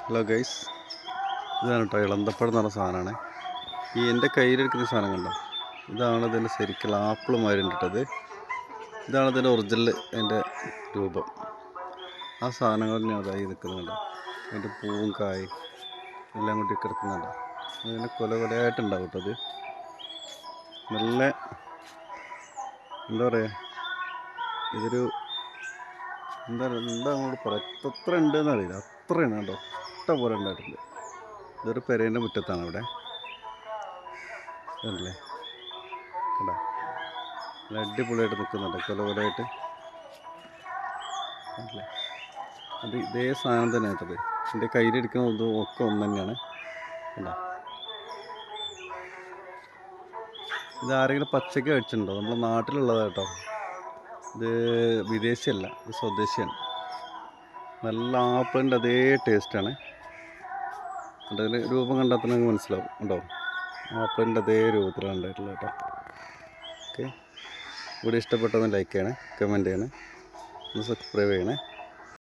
Hello guys, ഇതാണ് കേട്ടോ ഇളന്തപ്പഴം എന്ന് പറഞ്ഞ സാധനമാണ്. ഈ എൻ്റെ കയ്യിലെടുക്കുന്ന സാധനം കണ്ടോ, ഇതാണ് ഇതിൻ്റെ ശരിക്കുള്ള ആപ്പിൾ മാതിരി ഇട്ടത്. ഇതാണ് ഇതിൻ്റെ ഒറിജിനൽ അതിൻ്റെ രൂപം. ആ സാധനങ്ങൾ ഞാൻ അതായി നിൽക്കുന്നുണ്ടോ, അതിൻ്റെ പൂവും കായും എല്ലാം കൂടി കിടക്കുന്നുണ്ടോ. അതിൻ്റെ കൊലകൊലയായിട്ടുണ്ടാവും കേട്ടോ. അത് നല്ല എന്താ പറയുക, ഇതൊരു എന്താ അങ്ങോട്ട് പറയാം, എത്ര ഉണ്ടെന്ന് അറിയില്ല, അത്രയാണ് കേട്ടോ, ഇഷ്ടം പോലെ ഉണ്ടായിട്ടുണ്ട്. ഇതൊരു പെരേൻ്റെ മുറ്റത്താണ് ഇവിടെ അല്ലേ കേട്ടോ. നല്ല അടിപൊളിയായിട്ട് നിൽക്കുന്നുണ്ട്, കൊലകൊലയായിട്ട് അല്ലേ. അത് ഇതേ സാധനം തന്നെ കേട്ടത്. എൻ്റെ കയ്യിലെടുക്കുന്ന ഇതും ഒക്കെ ഒന്ന് തന്നെയാണ് കേട്ടോ. ഇത് ആരെങ്കിലും പച്ചയ്ക്ക് കഴിച്ചിട്ടുണ്ടോ? നമ്മുടെ നാട്ടിലുള്ളതാണ് കേട്ടോ. ഇത് വിദേശിയല്ല, ഇത് സ്വദേശിയാണ്. നല്ല ആപ്പിളിൻ്റെ അതേ ടേസ്റ്റാണ്. അതിൽ രൂപം കണ്ടാൽ തന്നെ മനസ്സിലാവും ഉണ്ടോ, ആപ്പിളിൻ്റെ അതേ രൂപത്തിലാണ് ഉണ്ടായിട്ടുള്ളത് കേട്ടോ. ഓക്കെ, വീഡിയോ ഇഷ്ടപ്പെട്ടൊന്ന് ലൈക്ക് ചെയ്യണേ, കമൻറ്റ് ചെയ്യണേ, ഒന്ന് സബ്സ്ക്രൈബ് ചെയ്യണേ.